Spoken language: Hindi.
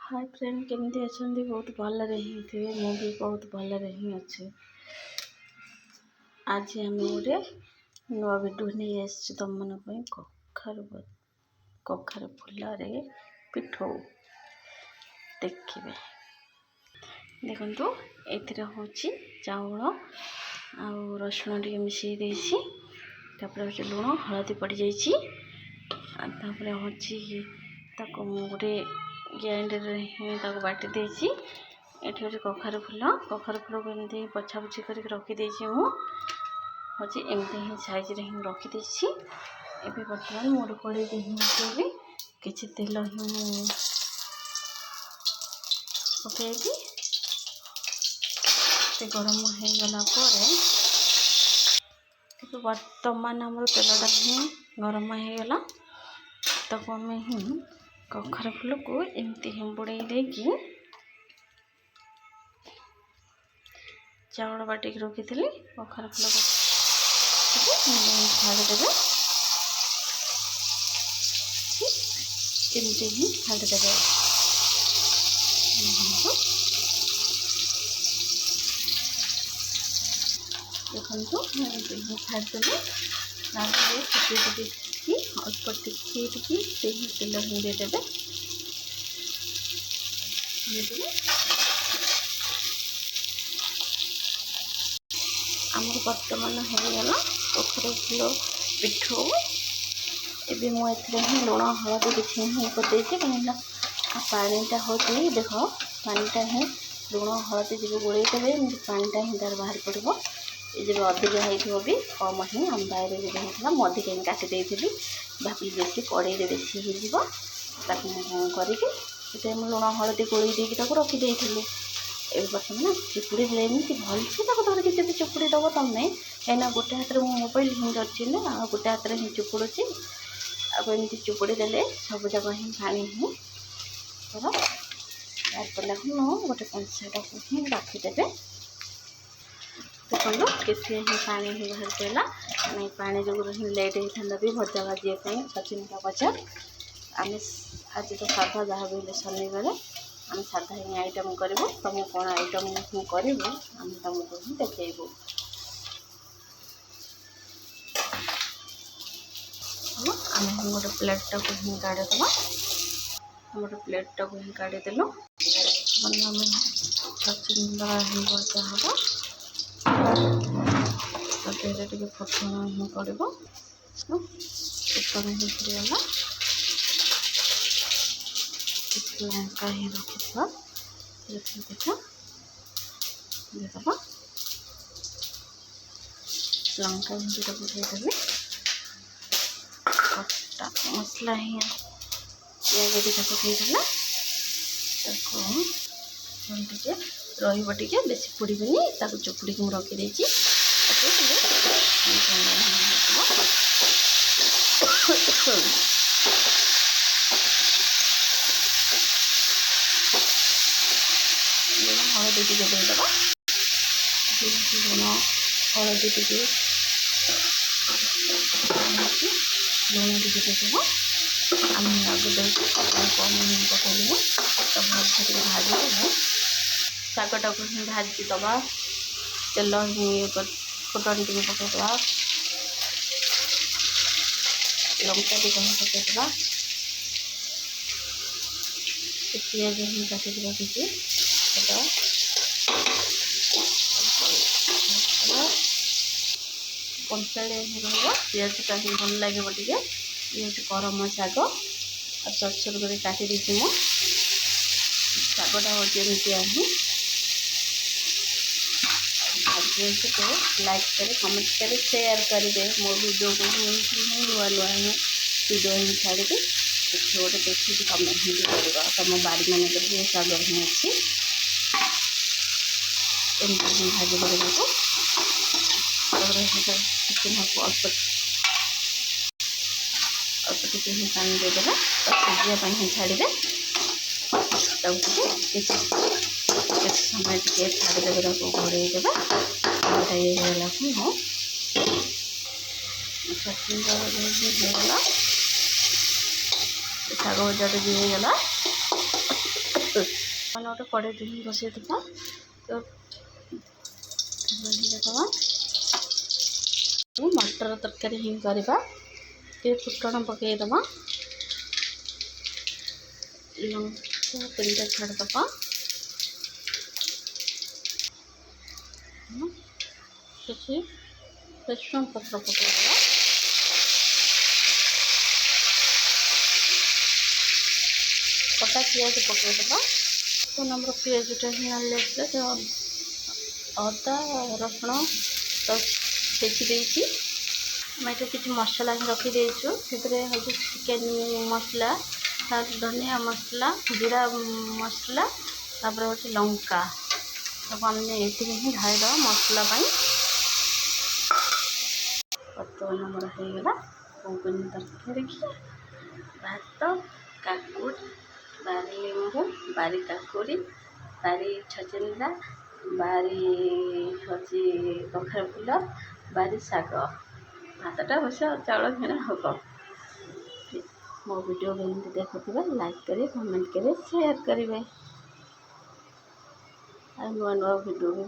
हाय फ्रेंड केमती अच्छा बहुत भलरे ही थे मु भी बहुत भलरे ही अच्छे। आज आम गोटे नुआ भिडियो नहीं आसी तुम मन कखार फुल पिठौ देखिए देखु ये हूँ चाउल आ रसुण टे मिसई देपर लुण हलदी पड़ जापर हूँ गोटे ग्राइंडर में बाटी देसी ये कखार फूल को एमती पछा पुछी कर रखीदे हूँ एमती ही साइज रे ही रखीदे एवं बर्तमान मोर कड़े भी किसी तेल ही पकईकि गरम हो गला बर्तमान आम तेलटा ही गरम हो गला तक आम ही कखार फूल को एमती ही बुड़े देकी चावल बाटिक रखी थी कखार फूल छाड़देवे एमती ही छाड़देवे देखो ही छाड़देवे फुटी अल्प टिके तेल ही देदेवे आमर बर्तमान होगला कखार फूल पिठौ एवं मुझे ही लुण हलदी किसी ही करदे कहीं पानीटा हूँ देख पानीटा ही लुण हलदी जब गोल देवे पानीटा ही तार बाहर पड़ो ये जब अधिक हो भी कम ही आम बाहर जब होता मुझे कहीं काटिदे भाभी बेसी कड़े बेसी करके लुण हलदी गोल देकी रखीदे ए बर्तमान चिपुड़ी एमती भलसे धरिकी जब चिपुड़ी दब तुम्हें कहीं गोटे हाथ में मोबाइल हिं धरती ना गोटे हाथ में हिं चिपुड़ी आमती चिपुड़ी देले सबजाक ही पानी ही तरह गोटे कंसाटा को ही रखीदे देखो किसी ही पानी ही बाहर पड़ा नहीं पानी जो ही लेट होता भी भजा भाजापी सचिनता भजा आम आज तो साधा जहाँ भी शनिवार आम साधा ही आइटम करूँ तुम कौन आइटम ही करूँ आम तुमको ही देखू आम गोटे प्लेटा को ही काढ़ीदे गोटे प्लेटा को ही काढ़ीदेलु आम सचिंदा ही भजा हम टे फुटण ही पड़ो फुटण ही गला लंका ही रखी देखा लंका ही पकईदेवी कटा मसला ही पिज टी पकईदेला टे रे बेसी पोड़े चुपुड़ी मुझे रखीदे हलदी टे देदेव लुण हलदी टे लुण टे देदेव आम आगे कम ही पकड़ू तो भाजी भाजीदेव शागटा को ही भाजी दबा तेल ही फुटन टे पकईदे लंका टे पकईदे पिज ही काटिक रखी कंचाड़िया ही रजटा ही भल लगे टे ये हूँ करम शाग और सरसर कर काटी देती मु शागटा हूँ ही तो लाइक करे कमेंट करे शेयर करेंगे मो वीडियो को नुआ नुआ ही वीडियो ही छाड़ी किसी गोटे देखिए कमेंट ही कर तुम बाड़ी मान ये शाग ही अच्छी एमती ही भाजी चिकेन को अल्प अल्प टी ही पानी देदेव सिझापी ही छाड़े किसी समय टे छाड़देवे घोड़ेदेवे घोड़ा हो सचिन होगला शाग भजा भी होगला गोटे कड़े बसई देवा तो देवा मटर तरकारी ही करवा फुटण पकईदमा लंका 3टा छाड़दबा किसी रसुण पत्र पकईदबा कटा पिज पकईदबा तो नंबर पिजटा ही आने तो अदा रसुण तो छेची देती मैं तो किसी मसला ही रखीदेचु से हूँ चिकेन मसला धनिया मसला जीरा मसला तापर हूँ लंका सब आम ये ही ढाईदवा मसला बर्तमान मोर होगला कोंकणी तरकारी भात काकुड़ी बारी लेंबू बारी काकुड़ी बारी छचिंदा बारी हची कखार फुल बारी शाग भातटा अवश्य चाउल घेना हम मो वीडियो केमती देखुवे लाइक करें कमेंट करें शेयर करेंगे आ नुआ नुआ वीडियो भी